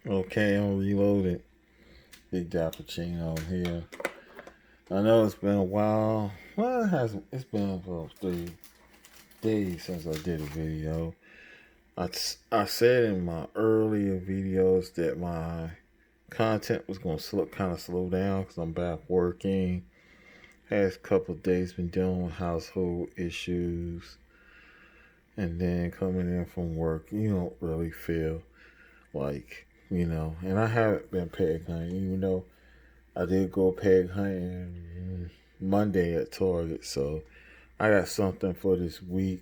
Okay, I'm reloaded. Big Appeciation here. I know it's been a while. Well, it hasn't. It's been about 3 days since I did a video. I said in my earlier videos that my content was going to kind of slow down because I'm back working. Past couple of days been dealing with household issues, and then coming in from work, you don't really feel like, and I haven't been peg hunting, even though I did go peg hunting Monday at Target. So I got something for this week,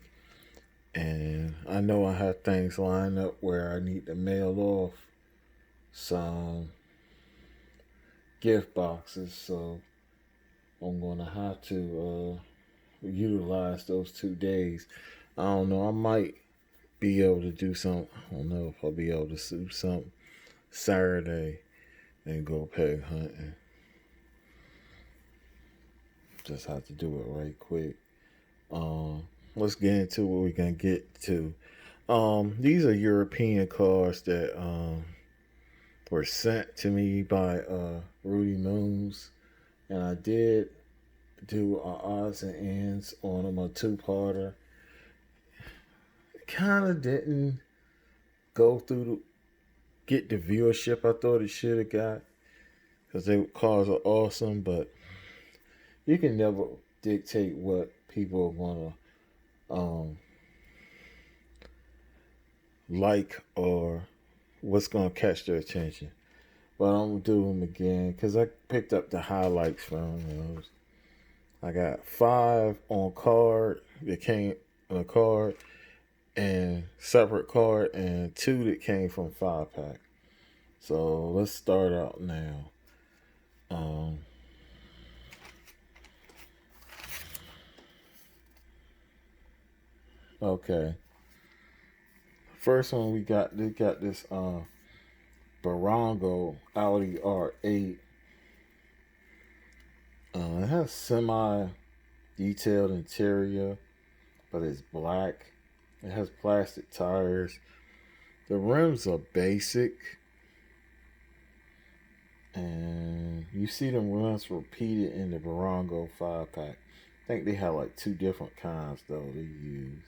and I know I have things lined up where I need to mail off some gift boxes. So I'm going to have to utilize those 2 days. I don't know. I might be able to do something. I don't know if I'll be able to do something Saturday and go peg hunting. Just have to do it right quick. Let's get into what we're gonna get to. These are European cards that were sent to me by Rudi Moons, and I did do odds and ends on them, a two-parter. Kind of didn't go through get the viewership I thought it should have got, because their cards are awesome, but you can never dictate what people want to like or what's going to catch their attention. But I'm going to do them again because I picked up the highlights from them. I got 5 on card that came on a card and separate card, and 2 that came from 5-pack. So let's start out now. Okay. First one they got this Burago Audi R8. It has semi-detailed interior, but it's black. It has plastic tires. The rims are basic, and you see them rims repeated in the Burago 5-pack. I think they have like 2 different kinds though they use,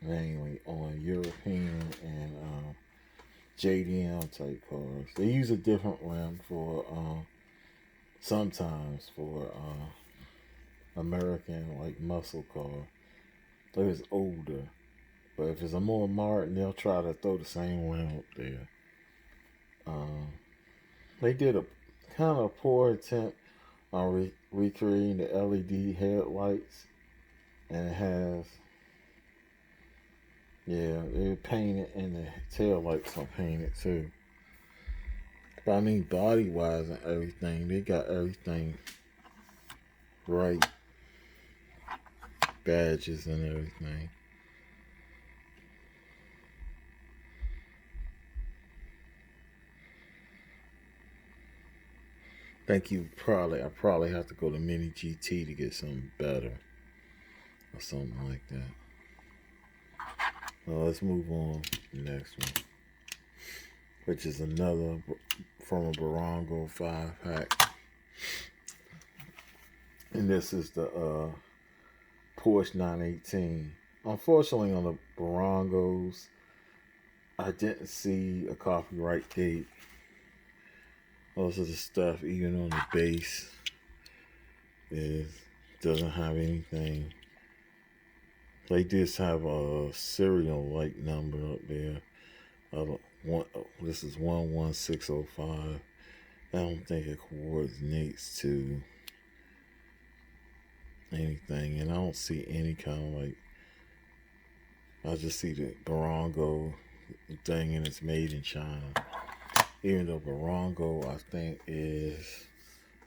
mainly on European and JDM type cars. They use a different rim for sometimes for American like muscle car. If it's older, but if it's a more modern, they'll try to throw the same rim up there. They did a kind of poor attempt on recreating the LED headlights, and it has, they painted and the tail lights are painted too. But I mean, body wise and everything, they got everything right. Badges and everything. I probably have to go to Mini GT to get something better or something like that. Well, let's move on to the next one, which is another from a Burago 5-pack. And this is the Porsche 918. Unfortunately, on the Buragos, I didn't see a copyright date. Most of the stuff, even on the base, doesn't have anything. They just have a serial light number up there. This is 11605. I don't think it coordinates to anything, and I don't see any kind of like. I just see the Burago thing, and it's made in China. Even though Burago, I think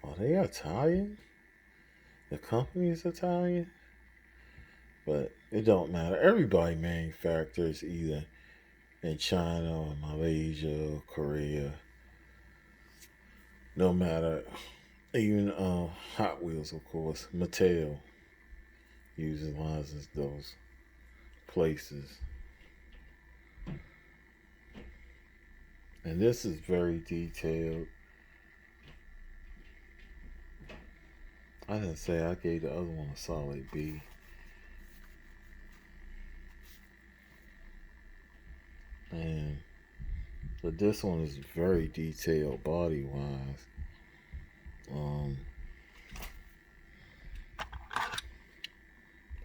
are they Italian? The company is Italian, but it don't matter. Everybody manufactures either in China or Malaysia or Korea. No matter. Even Hot Wheels, of course, Mattel utilizes those places. And this is very detailed. I didn't say I gave the other one a solid B. And but this one is very detailed body wise.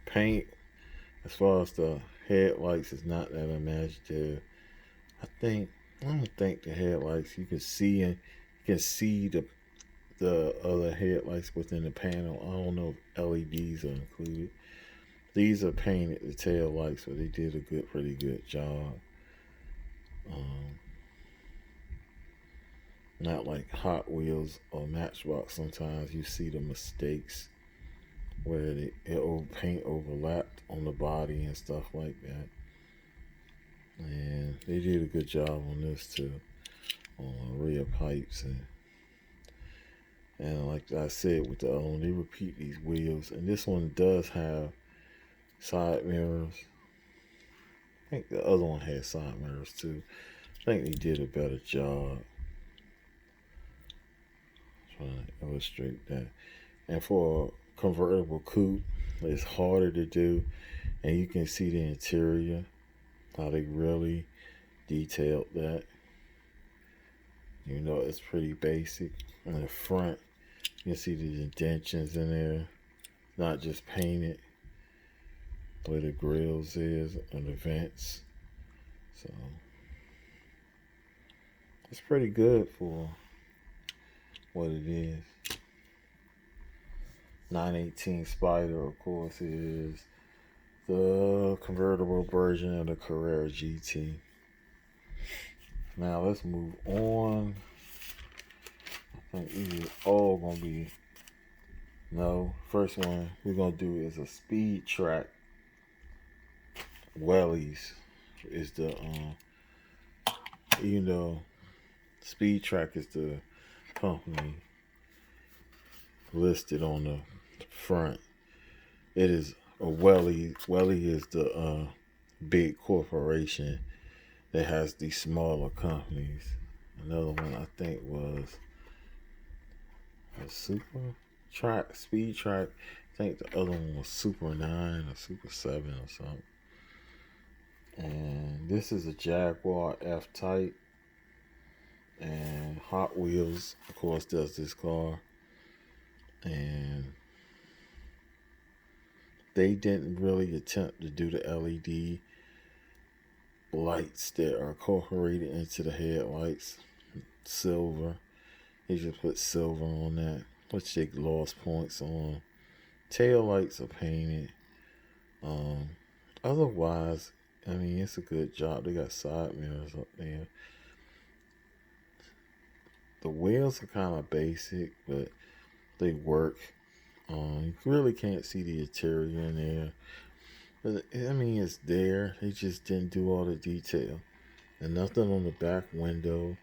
Paint, as far as the headlights, is not that imaginative. I don't think the headlights you can see the other headlights within the panel. I don't know if LEDs are included. These are painted the tail lights, but they did a pretty good job. Not like Hot Wheels or Matchbox. Sometimes you see the mistakes where paint overlapped on the body and stuff like that. And they did a good job on this too, on rear pipes and like I said with the other one, they repeat these wheels, and this one does have side mirrors. I think the other one had side mirrors too. I think they did a better job trying to illustrate that. And for a convertible coupe, it's harder to do, and you can see the interior, how they really detailed that. You know, it's pretty basic. On the front, you can see the indentions in there, not just painted, where the grills is and the vents. So it's pretty good for what it is. 918 Spider, of course, is the convertible version of the Carrera GT. Now let's move on. I think these are all gonna be first one we're gonna do is a speed track. Welly's is the even though Speed Track is the company listed on the front, it is a Welly. Welly is the big corporation that has these smaller companies. Another one I think was a Super Track, Speed Track. I think the other one was Super 9 or Super 7 or something. And this is a Jaguar F-Type. And Hot Wheels, of course, does this car. And they didn't really attempt to do the LED lights that are incorporated into the headlights. Silver. They just put silver on that, which they lost points on. Tail lights are painted. Otherwise, I mean, it's a good job. They got side mirrors up there. The wheels are kind of basic, but they work. You really can't see the interior in there. But, I mean, it's there. They just didn't do all the detail. And nothing on the back window.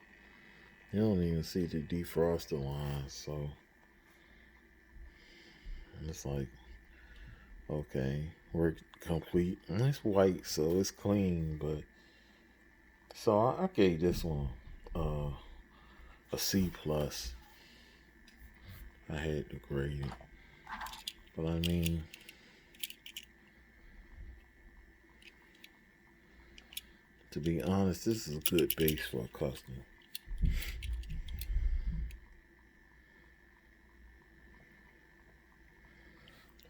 You don't even see the defroster lines. So, it's like, okay, we're complete. And it's white, so it's clean. But so I gave this one a C plus. I had to grade it, but I mean, to be honest, this is a good base for a customer.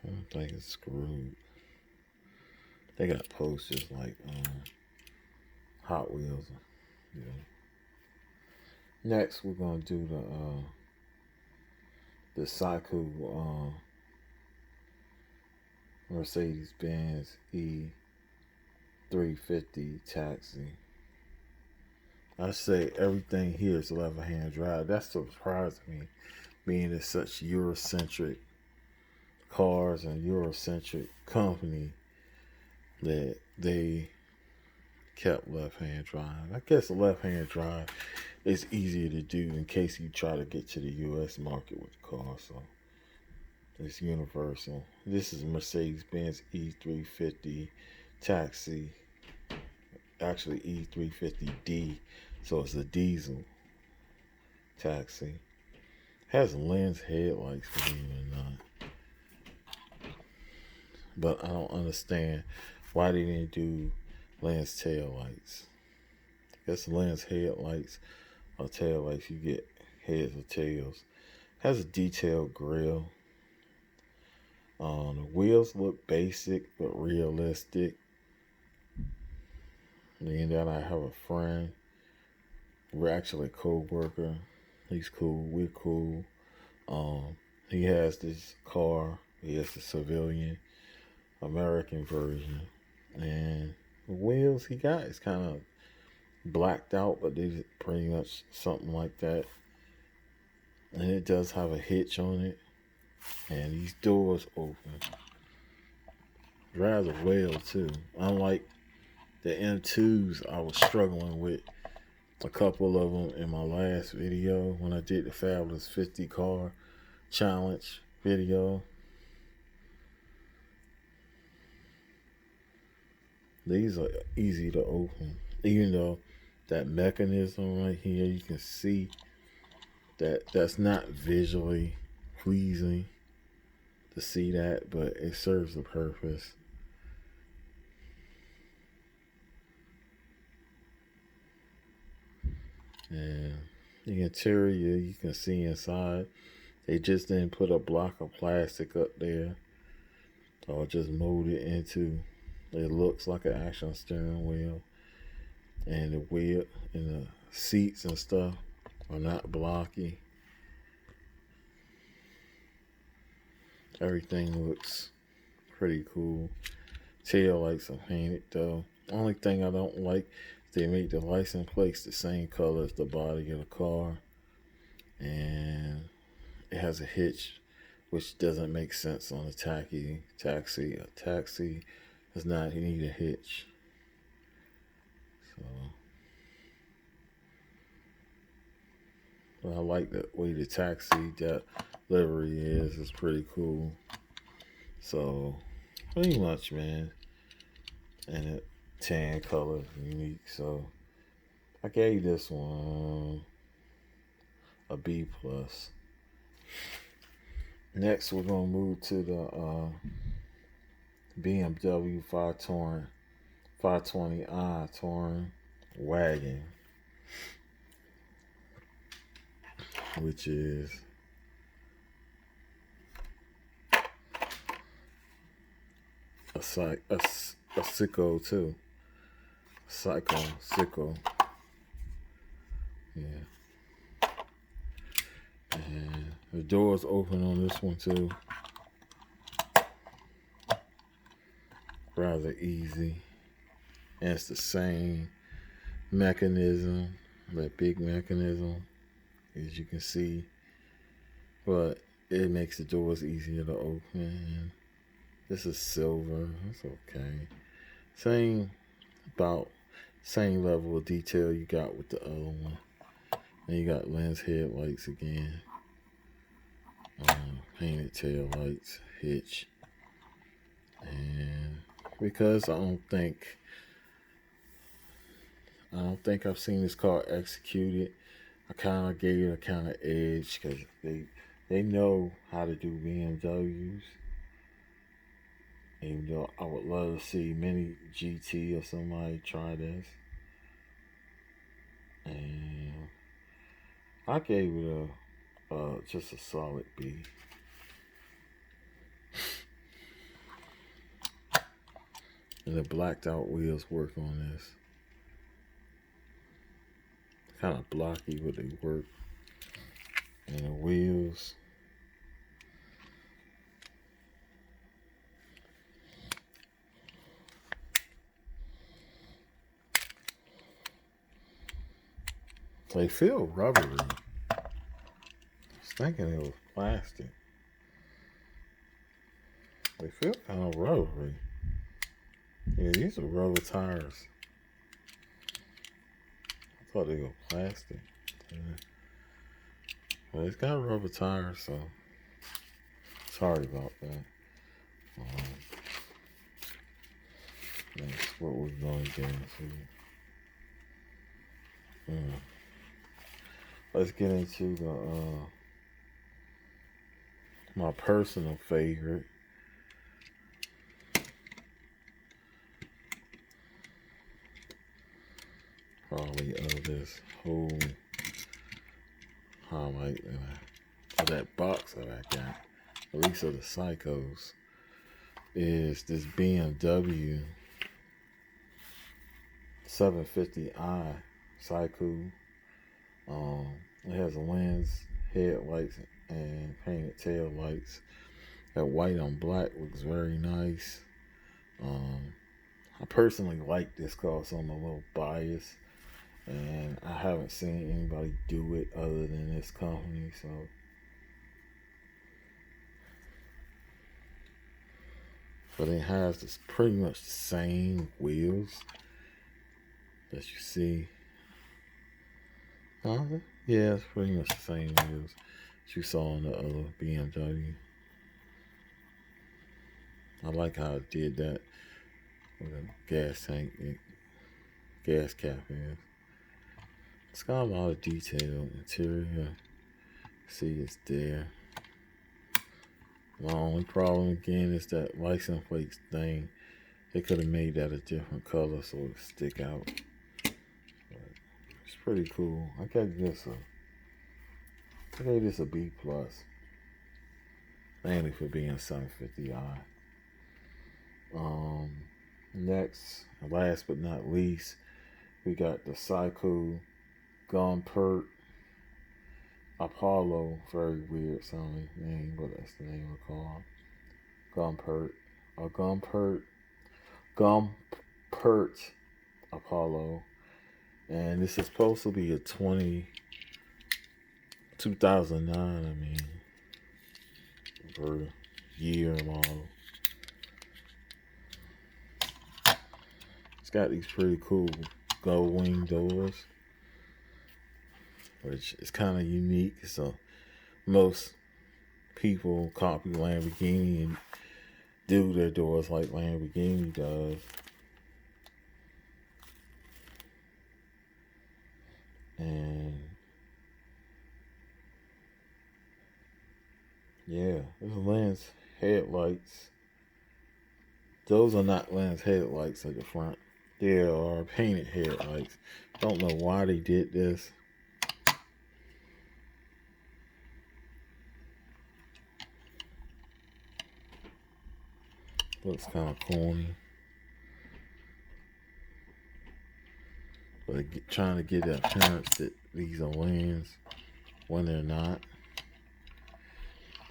I don't think it's screwed. They got posters like Hot Wheels. Yeah. Next, we're gonna do the Siku Mercedes-Benz E350 taxi. I say everything here is left-hand drive. That surprised me, being it's such Eurocentric cars and Eurocentric company that they kept left-hand drive. I guess the left-hand drive is easier to do in case you try to get to the U.S. market with the car. So it's universal. This is Mercedes-Benz E350 taxi. Actually E350D. So it's a diesel taxi. Has lens headlights, believe it or not. But I don't understand why they didn't do lens tail lights. I guess lens headlights or tail lights, you get heads or tails. Has a detailed grill. The wheels look basic but realistic. And then I have a friend. We're actually a co-worker. He's cool. We're cool. He has this car. He has the civilian American version. And the wheels he got is kind of blacked out, but they're pretty much something like that. And it does have a hitch on it. And these doors open. Rather well, too. Unlike the M2s I was struggling with. A couple of them in my last video when I did the Fabulous 50 car challenge video. These are easy to open, even though that mechanism right here, you can see that that's not visually pleasing to see that, but it serves a purpose. And the interior, you can see inside. They just didn't put a block of plastic up there or just mold it into. It looks like an actual steering wheel. And the wheel and the seats and stuff are not blocky. Everything looks pretty cool. Tail lights are painted though. Only thing I don't like is they make the license plates the same color as the body of the car. And it has a hitch, which doesn't make sense on a taxi. A taxi does not need a hitch. So, but I like the way the taxi that livery is. It's pretty cool. So, pretty much, man. And it tan color, unique. So, I gave this one a B plus. Next, we're gonna move to the BMW 520i Touring Wagon, which is a Siku too. Siku. Yeah. And the doors open on this one too. Rather easy. And it's the same mechanism, that big mechanism, as you can see. But it makes the doors easier to open. This is silver. That's okay. Same level of detail you got with the other one. And you got lens headlights again. Painted tail lights, hitch. And because I don't think I've seen this car executed, I kind of gave it a kind of edge because they know how to do BMWs. Even though I would love to see Mini GT or somebody try this. And I gave it just a solid B. And the blacked out wheels work on this. Kind of blocky, but they work. And the wheels. They feel rubbery. I was thinking it was plastic. They feel kind of rubbery. Yeah, these are rubber tires. I thought they were plastic. Yeah. But it's got rubber tires, so sorry about that. That's what we're going to get into. Let's get into the my personal favorite. Probably of this whole highlight of that box that I got, at least of the Psychos, is this BMW 750i Siku. It has lens, headlights, and painted tail lights. That white on black looks very nice. I personally like this car, so I'm a little biased, and I haven't seen anybody do it other than this company. So, but it has this pretty much the same wheels that you see. Yeah, it's pretty much the same wheels that you saw on the other BMW. I like how it did that with a gas tank, gas cap is. It's got a lot of detail. Interior, see it's there. The only problem again is that license plate thing. They could have made that a different color so it stick out. But it's pretty cool. I gave this a B plus, mainly for being 750i. Next, last but not least, we got the Siku Gumpert Apollo. Very weird sounding name, but that's the name of the car. Gumpert Apollo. And this is supposed to be a 2009, I mean, for year model. It's got these pretty cool gold wing doors, which is kind of unique. So most people copy Lamborghini and do their doors like Lamborghini does. And yeah, there's lens headlights. Those are not lens headlights at the front. There are painted headlights. Don't know why they did this. Looks kind of corny. But trying to get the appearance that these are lens when they're not.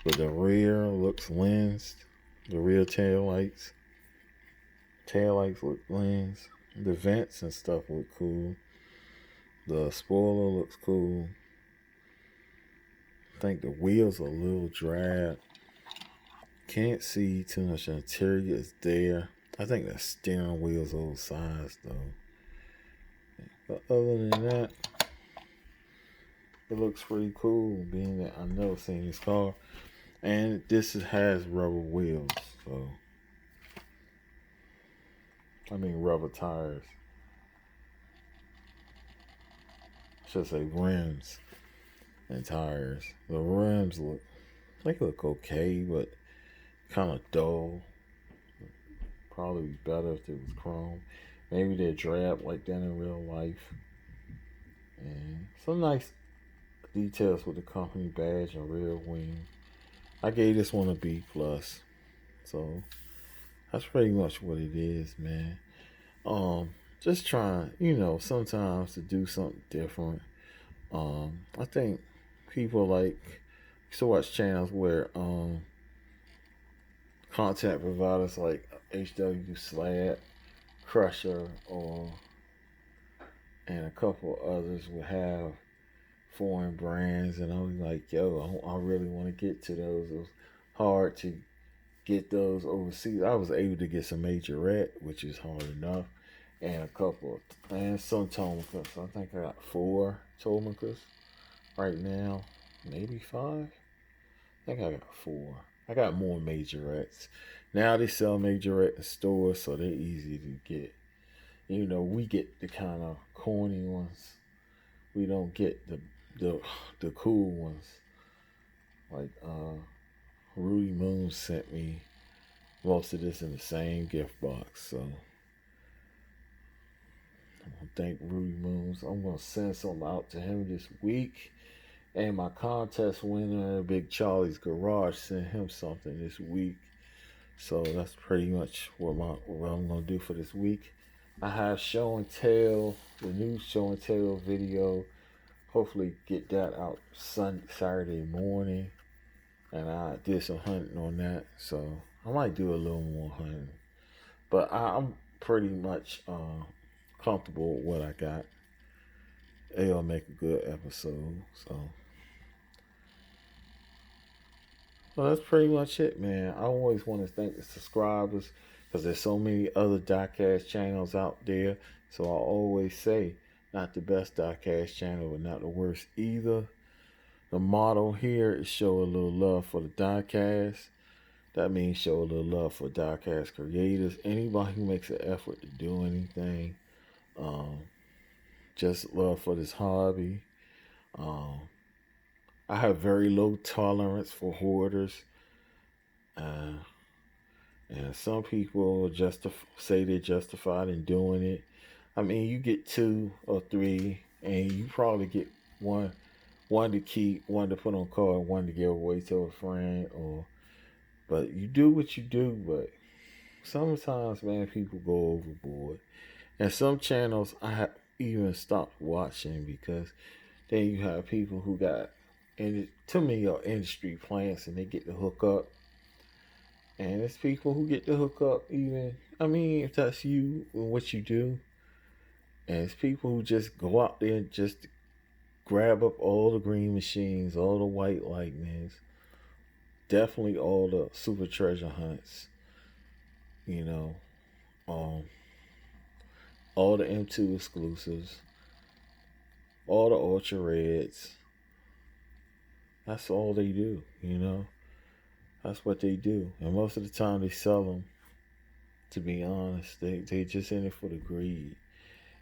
But the rear looks lensed. The rear tail lights look lens. The vents and stuff look cool. The spoiler looks cool. I think the wheels are a little drab. Can't see too much interior is there. I think the steering wheel's oversized though. But other than that, it looks pretty cool, being that I've never seen this car. And this has rubber wheels, so I mean rubber tires. I should say rims and tires. The rims look okay, but kind of dull. Probably be better if it was chrome. Maybe they're drab like that in real life. And some nice details with the company badge and rear wing. I gave this one a B plus. So that's pretty much what it is, man. Just trying, sometimes to do something different. I think people like to watch channels where content providers like HW Slab, Crusher, and a couple others will have foreign brands, and I'm like, yo, I really want to get to those. It was hard to get those overseas. I was able to get some Majorette, which is hard enough, and some Tomicas. I think I got 4 Tomicas right now, maybe 5. I think I got 4. I got more Majorettes. Now they sell Majorette in stores, so they're easy to get. We get the kind of corny ones we don't get the cool ones. Like Rudi Moons sent me most of this in the same gift box. So I want to thank Rudi Moons. I'm gonna send something out to him this week. And my contest winner, Big Charlie's Garage, sent him something this week. So that's pretty much what I'm gonna do for this week. I have show and tell, the new show and tell video. Hopefully get that out Saturday morning. And I did some hunting on that, so I might do a little more hunting. But I'm pretty much comfortable with what I got. It'll make a good episode. So well, that's pretty much it, man. I always want to thank the subscribers because there's so many other Diecast channels out there. So I always say, not the best Diecast channel, but not the worst either. The motto here is show a little love for the Diecast. That means show a little love for Diecast creators. Anybody who makes an effort to do anything. Just love for this hobby. I have very low tolerance for hoarders. And some people say they're justified in doing it. I mean, you get 2 or 3, and you probably get one to keep, one to put on card, one to give away to a friend, but you do what you do. But sometimes, man, people go overboard, and some channels I have even stopped watching because then you have people who got, and to me, are industry plants, and they get to hook up. And it's people who get to hook up even, I mean, if that's you and what you do. And it's people who just go out there and just grab up all the green machines, all the white lightnings, definitely all the super treasure hunts, you know, all the M2 exclusives, all the ultra reds. That's all they do, you know. That's what they do. And most of the time they sell them, to be honest. They just in it for the greed.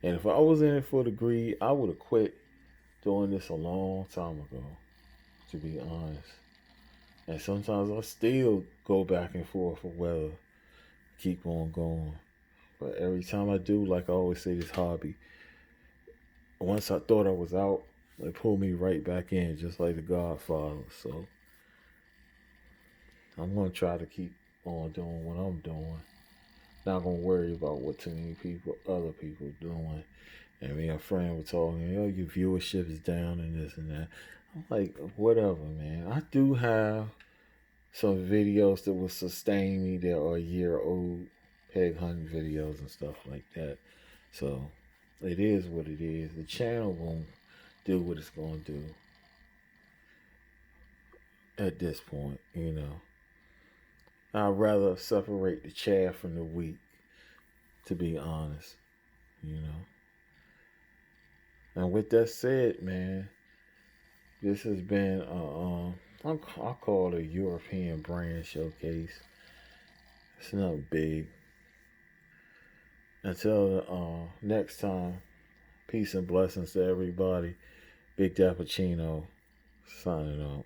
And if I was in it for the greed, I would have quit doing this a long time ago, to be honest. And sometimes I still go back and forth for whether keep on going. But every time I do, like I always say, this hobby, once I thought I was out, they pulled me right back in, just like the Godfather. So I'm going to try to keep on doing what I'm doing. Not going to worry about what too many other people doing. And me and a friend were talking, oh, your viewership is down and this and that. I'm like, whatever, man. I do have some videos that will sustain me that are a year old, peg hunting videos and stuff like that. So it is what it is. The channel won't do what it's going to do at this point, you know. I'd rather separate the chaff from the wheat, to be honest, you know. And with that said, man, this has been I call it a European brand showcase. It's nothing big. Until next time, peace and blessings to everybody. Big Appeciation signing out.